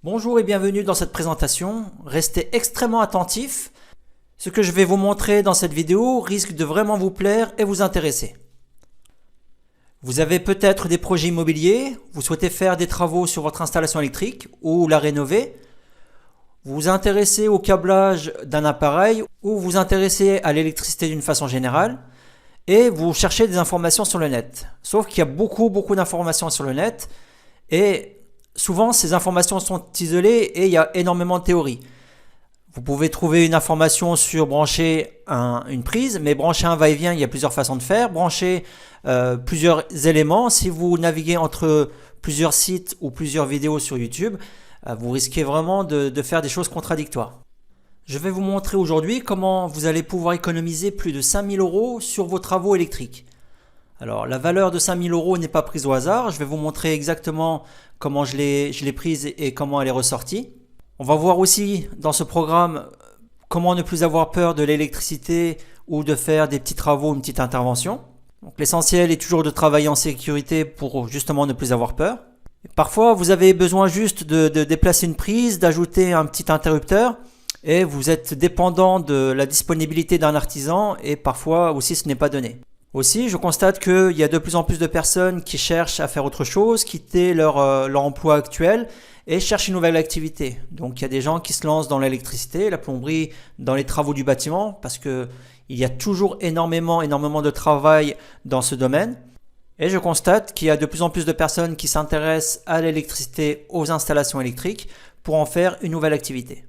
Bonjour et bienvenue dans cette présentation. Restez extrêmement attentifs. Ce que je vais vous montrer dans cette vidéo risque de vraiment vous plaire et vous intéresser. Vous avez peut-être des projets immobiliers, vous souhaitez faire des travaux sur votre installation électrique ou la rénover. Vous vous intéressez au câblage d'un appareil ou vous intéressez à l'électricité d'une façon générale et vous cherchez des informations sur le net. Sauf qu'il y a beaucoup d'informations sur le net et souvent ces informations sont isolées et il y a énormément de théories. Vous pouvez trouver une information sur brancher une prise, mais brancher un va-et-vient, il y a plusieurs façons de faire. Brancher plusieurs éléments, si vous naviguez entre plusieurs sites ou plusieurs vidéos sur YouTube, vous risquez vraiment de faire des choses contradictoires. Je vais vous montrer aujourd'hui comment vous allez pouvoir économiser plus de 5000 € sur vos travaux électriques. Alors la valeur de 5000 € n'est pas prise au hasard, je vais vous montrer exactement comment je l'ai prise et comment elle est ressortie. On va voir aussi dans ce programme comment ne plus avoir peur de l'électricité ou de faire des petits travaux, une petite intervention. Donc l'essentiel est toujours de travailler en sécurité pour justement ne plus avoir peur. Et parfois vous avez besoin juste de déplacer une prise, d'ajouter un petit interrupteur et vous êtes dépendant de la disponibilité d'un artisan et parfois aussi ce n'est pas donné. Aussi, je constate qu'il y a de plus en plus de personnes qui cherchent à faire autre chose, quitter leur emploi actuel et cherchent une nouvelle activité. Donc il y a des gens qui se lancent dans l'électricité, la plomberie, dans les travaux du bâtiment parce qu'il y a toujours énormément de travail dans ce domaine. Et je constate qu'il y a de plus en plus de personnes qui s'intéressent à l'électricité, aux installations électriques pour en faire une nouvelle activité.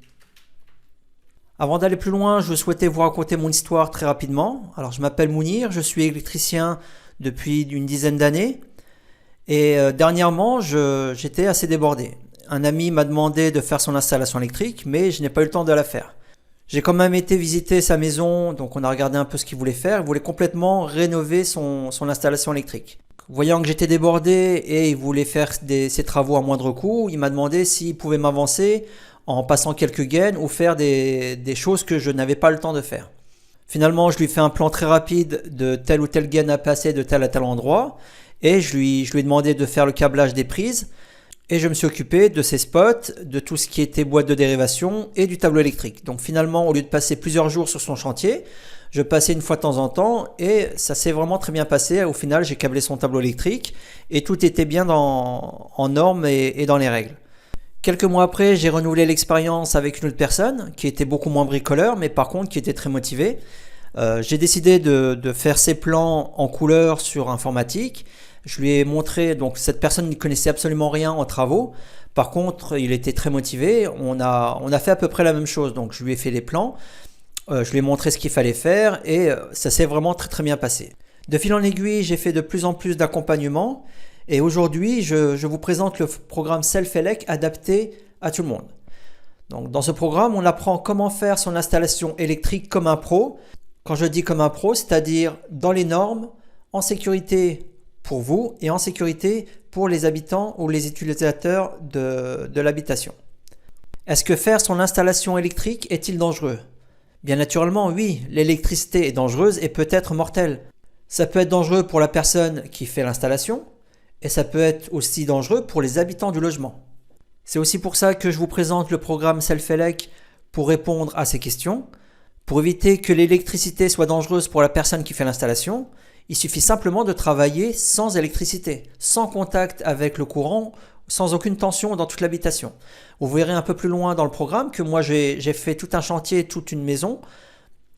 Avant d'aller plus loin, je souhaitais vous raconter mon histoire très rapidement. Alors je m'appelle Mounir, je suis électricien depuis une dizaine d'années et dernièrement j'étais assez débordé. Un ami m'a demandé de faire son installation électrique mais je n'ai pas eu le temps de la faire. J'ai quand même été visiter sa maison, donc on a regardé un peu ce qu'il voulait faire. Il voulait complètement rénover son installation électrique. Voyant que j'étais débordé et il voulait faire ses travaux à moindre coût, il m'a demandé s'il pouvait m'avancer en passant quelques gaines ou faire des choses que je n'avais pas le temps de faire. Finalement, je lui fais un plan très rapide de telle ou telle gaine à passer de tel à tel endroit et je lui ai demandé de faire le câblage des prises et je me suis occupé de ses spots, de tout ce qui était boîte de dérivation et du tableau électrique. Donc finalement, au lieu de passer plusieurs jours sur son chantier, je passais une fois de temps en temps et ça s'est vraiment très bien passé. Au final, j'ai câblé son tableau électrique et tout était bien en normes et dans les règles. Quelques mois après, j'ai renouvelé l'expérience avec une autre personne qui était beaucoup moins bricoleur, mais par contre qui était très motivé. J'ai décidé de faire ses plans en couleur sur informatique. Je lui ai montré, donc cette personne ne connaissait absolument rien en travaux. Par contre, il était très motivé. On a fait à peu près la même chose. Donc je lui ai fait les plans, je lui ai montré ce qu'il fallait faire et ça s'est vraiment très bien passé. De fil en aiguille, j'ai fait de plus en plus d'accompagnement. Et aujourd'hui, je vous présente le programme Self-Elec adapté à tout le monde. Donc, dans ce programme, on apprend comment faire son installation électrique comme un pro. Quand je dis comme un pro, c'est-à-dire dans les normes, en sécurité pour vous et en sécurité pour les habitants ou les utilisateurs de l'habitation. Est-ce que faire son installation électrique est-il dangereux? Bien naturellement, oui, l'électricité est dangereuse et peut être mortelle. Ça peut être dangereux pour la personne qui fait l'installation, et ça peut être aussi dangereux pour les habitants du logement. C'est aussi pour ça que je vous présente le programme Self-Elec pour répondre à ces questions. Pour éviter que l'électricité soit dangereuse pour la personne qui fait l'installation, il suffit simplement de travailler sans électricité, sans contact avec le courant, sans aucune tension dans toute l'habitation. Vous verrez un peu plus loin dans le programme que moi j'ai fait tout un chantier, toute une maison,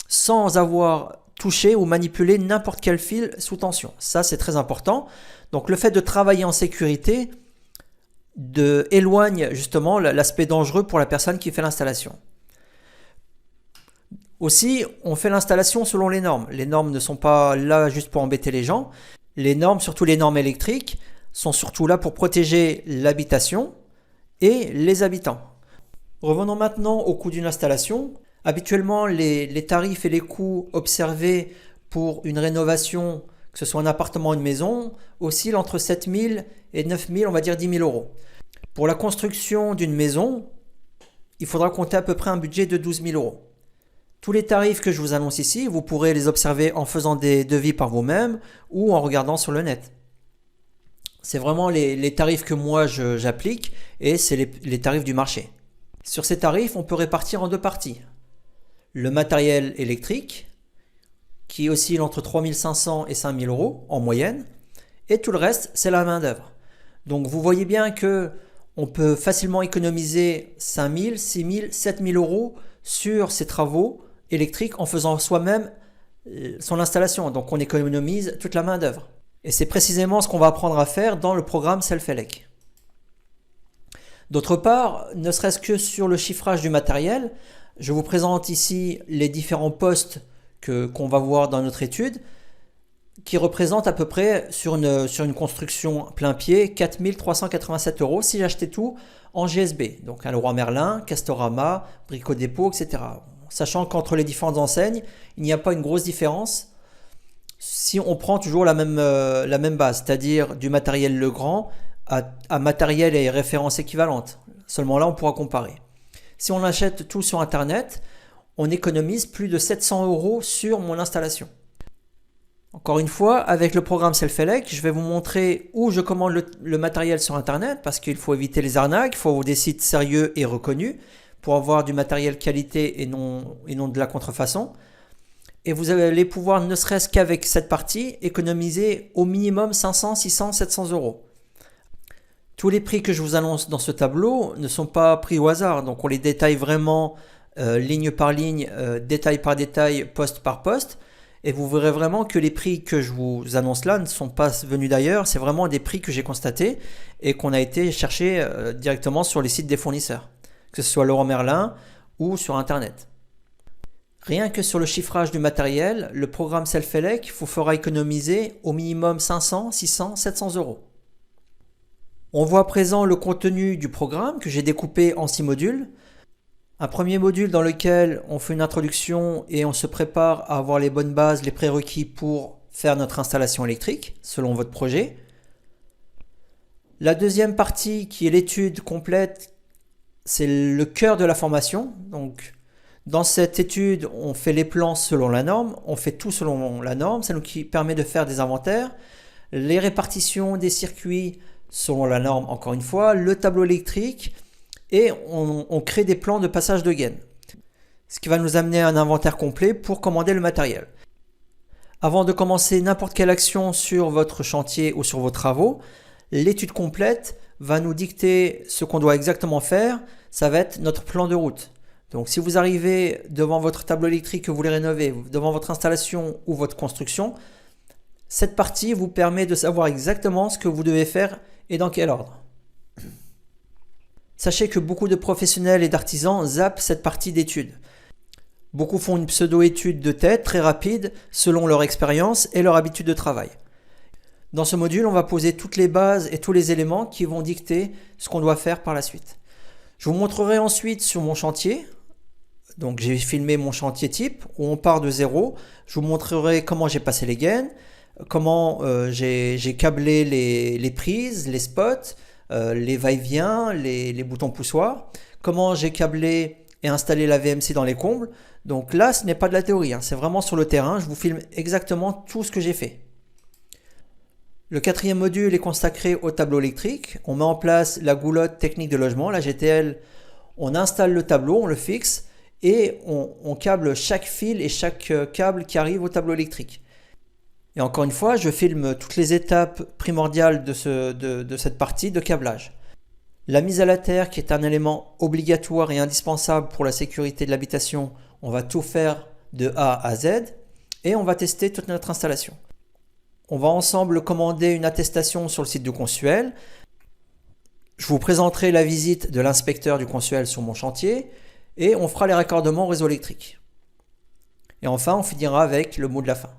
sans avoir touché ou manipulé n'importe quel fil sous tension. Ça, c'est très important. Donc le fait de travailler en sécurité éloigne justement l'aspect dangereux pour la personne qui fait l'installation. Aussi, on fait l'installation selon les normes. Les normes ne sont pas là juste pour embêter les gens. Les normes, surtout les normes électriques, sont surtout là pour protéger l'habitation et les habitants. Revenons maintenant au coût d'une installation. Habituellement, les tarifs et les coûts observés pour une rénovation, que ce soit un appartement ou une maison, oscillent entre 7 000 et 9 000, on va dire 10 000 €. Pour la construction d'une maison, il faudra compter à peu près un budget de 12 000 €. Tous les tarifs que je vous annonce ici, vous pourrez les observer en faisant des devis par vous-même ou en regardant sur le net. C'est vraiment les tarifs que moi j'applique et c'est les tarifs du marché. Sur ces tarifs, on peut répartir en deux parties. Le matériel électrique, qui oscille entre 3500 et 5000 euros en moyenne, et tout le reste, c'est la main-d'œuvre. Donc vous voyez bien que on peut facilement économiser 5000, 6000, 7000 euros sur ces travaux électriques en faisant soi-même son installation. Donc on économise toute la main-d'œuvre. Et c'est précisément ce qu'on va apprendre à faire dans le programme Self-Elec. D'autre part, ne serait-ce que sur le chiffrage du matériel, je vous présente ici les différents postes qu'on va voir dans notre étude, qui représentent à peu près sur une construction plein pied 4387 euros si j'achetais tout en GSB, donc un Leroy Merlin, Castorama, Brico Dépôt, etc. Sachant qu'entre les différentes enseignes, il n'y a pas une grosse différence si on prend toujours la même base, c'est-à-dire du matériel Legrand à matériel et références équivalentes. Seulement là, on pourra comparer. Si on achète tout sur Internet, on économise plus de 700 euros sur mon installation. Encore une fois, avec le programme Self-Elec, je vais vous montrer où je commande le matériel sur Internet parce qu'il faut éviter les arnaques, il faut des sites sérieux et reconnus pour avoir du matériel qualité et non de la contrefaçon. Et vous allez pouvoir, ne serait-ce qu'avec cette partie, économiser au minimum 500, 600, 700 euros. Tous les prix que je vous annonce dans ce tableau ne sont pas pris au hasard, donc on les détaille vraiment ligne par ligne, détail par détail, poste par poste. Et vous verrez vraiment que les prix que je vous annonce là ne sont pas venus d'ailleurs, c'est vraiment des prix que j'ai constatés et qu'on a été chercher directement sur les sites des fournisseurs, que ce soit Leroy Merlin ou sur Internet. Rien que sur le chiffrage du matériel, le programme Self-Elec vous fera économiser au minimum 500, 600, 700 euros. On voit à présent le contenu du programme que j'ai découpé en 6 modules. Un premier module dans lequel on fait une introduction et on se prépare à avoir les bonnes bases, les prérequis pour faire notre installation électrique selon votre projet. La deuxième partie qui est l'étude complète, c'est le cœur de la formation. Donc, dans cette étude, on fait les plans selon la norme, on fait tout selon la norme, ça nous permet de faire des inventaires, les répartitions des circuits selon la norme encore une fois, le tableau électrique, et on crée des plans de passage de gaines. Ce qui va nous amener à un inventaire complet pour commander le matériel. Avant de commencer n'importe quelle action sur votre chantier ou sur vos travaux, l'étude complète va nous dicter ce qu'on doit exactement faire. Ça va être notre plan de route. Donc si vous arrivez devant votre tableau électrique que vous voulez rénover, devant votre installation ou votre construction, cette partie vous permet de savoir exactement ce que vous devez faire et dans quel ordre. Sachez que beaucoup de professionnels et d'artisans zappent cette partie d'étude. Beaucoup font une pseudo-étude de tête très rapide selon leur expérience et leur habitude de travail. Dans ce module, on va poser toutes les bases et tous les éléments qui vont dicter ce qu'on doit faire par la suite. Je vous montrerai ensuite sur mon chantier. Donc j'ai filmé mon chantier type où on part de zéro. Je vous montrerai comment j'ai passé les gaines, comment j'ai câblé les prises, les spots, les va-et-vient, les boutons poussoirs, comment j'ai câblé et installé la VMC dans les combles. Donc là, ce n'est pas de la théorie, c'est vraiment sur le terrain. Je vous filme exactement tout ce que j'ai fait. Le quatrième module est consacré au tableau électrique. On met en place la goulotte technique de logement, la GTL. On installe le tableau, on le fixe et on câble chaque fil et chaque câble qui arrive au tableau électrique. Et encore une fois, je filme toutes les étapes primordiales de cette partie de câblage. La mise à la terre, qui est un élément obligatoire et indispensable pour la sécurité de l'habitation, on va tout faire de A à Z et on va tester toute notre installation. On va ensemble commander une attestation sur le site du Consuel. Je vous présenterai la visite de l'inspecteur du Consuel sur mon chantier et on fera les raccordements au réseau électrique. Et enfin, on finira avec le mot de la fin.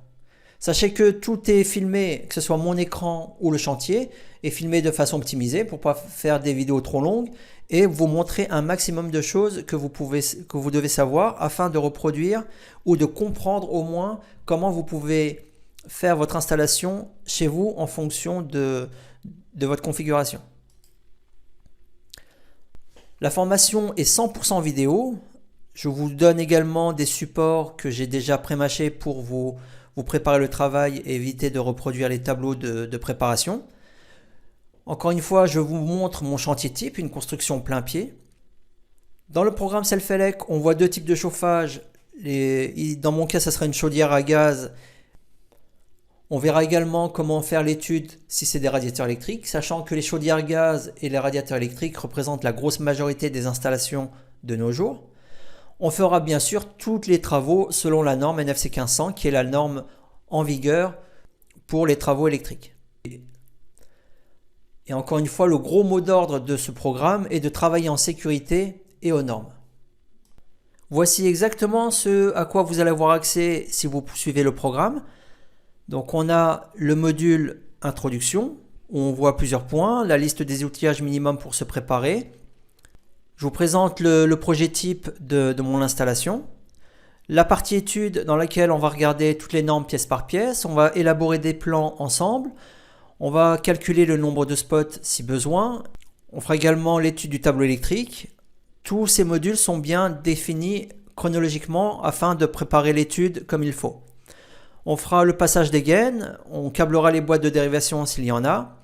Sachez que tout est filmé, que ce soit mon écran ou le chantier, est filmé de façon optimisée pour ne pas faire des vidéos trop longues et vous montrer un maximum de choses que vous devez savoir afin de reproduire ou de comprendre au moins comment vous pouvez faire votre installation chez vous en fonction de votre configuration. La formation est 100% vidéo. Je vous donne également des supports que j'ai déjà prémâchés pour vous préparer le travail et éviter de reproduire les tableaux de préparation. Encore une fois, je vous montre mon chantier type, une construction plein pied. Dans le programme Self-Elec, on voit deux types de chauffage. Dans mon cas, ça sera une chaudière à gaz. On verra également comment faire l'étude si c'est des radiateurs électriques, sachant que les chaudières gaz et les radiateurs électriques représentent la grosse majorité des installations de nos jours. On fera bien sûr tous les travaux selon la norme NFC 1500, qui est la norme en vigueur pour les travaux électriques. Et encore une fois, le gros mot d'ordre de ce programme est de travailler en sécurité et aux normes. Voici exactement ce à quoi vous allez avoir accès si vous suivez le programme. Donc on a le module introduction, où on voit plusieurs points, la liste des outillages minimum pour se préparer. Je vous présente le projet type de mon installation. La partie étude dans laquelle on va regarder toutes les normes pièce par pièce, on va élaborer des plans ensemble. On va calculer le nombre de spots si besoin. On fera également l'étude du tableau électrique. Tous ces modules sont bien définis chronologiquement afin de préparer l'étude comme il faut. On fera le passage des gaines, on câblera les boîtes de dérivation s'il y en a.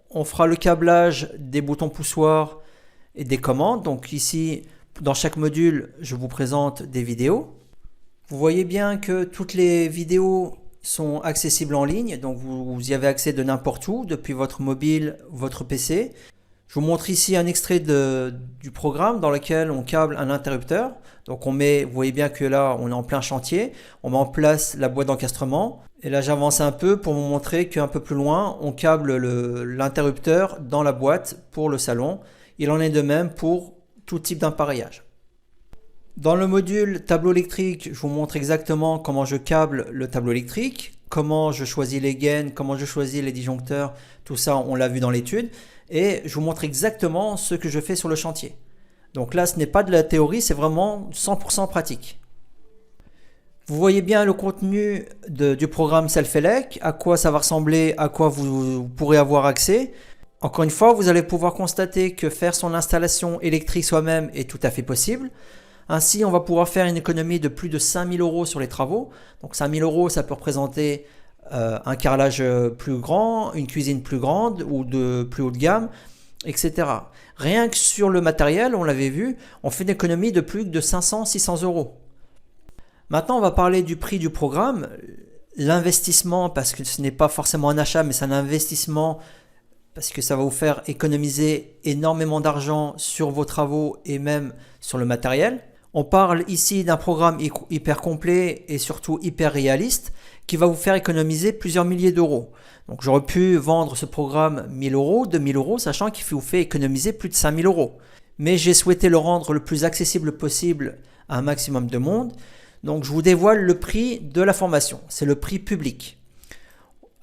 On fera le câblage des boutons poussoirs et des commandes. Donc ici, dans chaque module, je vous présente des vidéos. Vous voyez bien que toutes les vidéos sont accessibles en ligne, donc vous y avez accès de n'importe où, depuis votre mobile, votre PC. Je vous montre ici un extrait du programme dans lequel on câble un interrupteur. Donc vous voyez bien que là on est en plein chantier, on met en place la boîte d'encastrement. Et là j'avance un peu pour vous montrer qu'un peu plus loin, on câble l'interrupteur dans la boîte pour le salon. Il en est de même pour tout type d'appareillage. Dans le module tableau électrique, je vous montre exactement comment je câble le tableau électrique, comment je choisis les gaines, comment je choisis les disjoncteurs, tout ça on l'a vu dans l'étude. Et je vous montre exactement ce que je fais sur le chantier. Donc là ce n'est pas de la théorie, c'est vraiment 100% pratique. Vous voyez bien le contenu du programme Self-Elec, à quoi ça va ressembler, à quoi vous pourrez avoir accès. Encore une fois, vous allez pouvoir constater que faire son installation électrique soi-même est tout à fait possible. Ainsi, on va pouvoir faire une économie de plus de 5 000 € sur les travaux. Donc 5 000 €, ça peut représenter un carrelage plus grand, une cuisine plus grande ou de plus haut de gamme, etc. Rien que sur le matériel, on l'avait vu, on fait une économie de plus de 500-600 €. Maintenant, on va parler du prix du programme. L'investissement, parce que ce n'est pas forcément un achat, mais c'est un investissement parce que ça va vous faire économiser énormément d'argent sur vos travaux et même sur le matériel. On parle ici d'un programme hyper complet et surtout hyper réaliste qui va vous faire économiser plusieurs milliers d'euros. Donc j'aurais pu vendre ce programme 1 000 €, 2 000 €, sachant qu'il vous fait économiser plus de 5 000 €. Mais j'ai souhaité le rendre le plus accessible possible à un maximum de monde. Donc je vous dévoile le prix de la formation, c'est le prix public.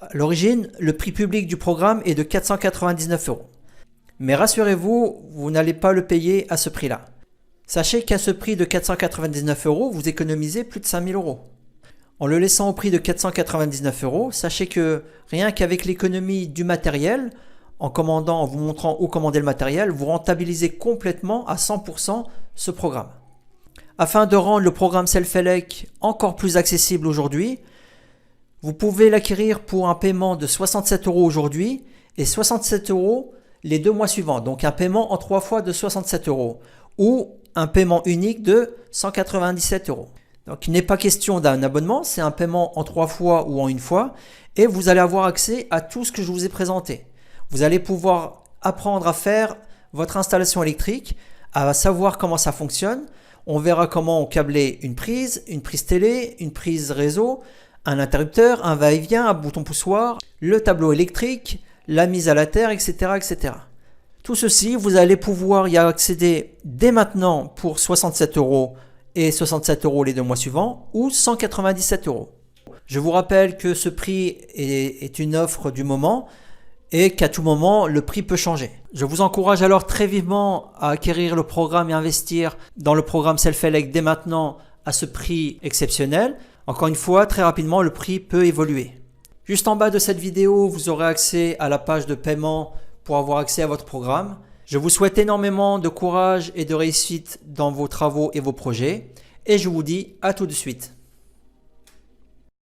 À l'origine, le prix public du programme est de 499 €. Mais rassurez-vous, vous n'allez pas le payer à ce prix-là. Sachez qu'à ce prix de 499 €, vous économisez plus de 5 000 €. En le laissant au prix de 499 €, sachez que rien qu'avec l'économie du matériel, en vous montrant où commander le matériel, vous rentabilisez complètement à 100% ce programme. Afin de rendre le programme Self-Elec encore plus accessible aujourd'hui, vous pouvez l'acquérir pour un paiement de 67 € aujourd'hui et 67 € les 2 mois suivants. Donc un paiement en 3 fois de 67 € ou un paiement unique de 197 €. Donc il n'est pas question d'un abonnement, c'est un paiement en 3 fois ou en 1 fois et vous allez avoir accès à tout ce que je vous ai présenté. Vous allez pouvoir apprendre à faire votre installation électrique, à savoir comment ça fonctionne. On verra comment on câbler une prise télé, une prise réseau, un interrupteur, un va-et-vient, un bouton poussoir, le tableau électrique, la mise à la terre, etc., etc. Tout ceci, vous allez pouvoir y accéder dès maintenant pour 67 € et 67 € les 2 mois suivants ou 197 €. Je vous rappelle que ce prix est une offre du moment et qu'à tout moment, le prix peut changer. Je vous encourage alors très vivement à acquérir le programme et investir dans le programme Self-Elec dès maintenant à ce prix exceptionnel. Encore une fois, très rapidement, le prix peut évoluer. Juste en bas de cette vidéo, vous aurez accès à la page de paiement pour avoir accès à votre programme. Je vous souhaite énormément de courage et de réussite dans vos travaux et vos projets. Et je vous dis à tout de suite.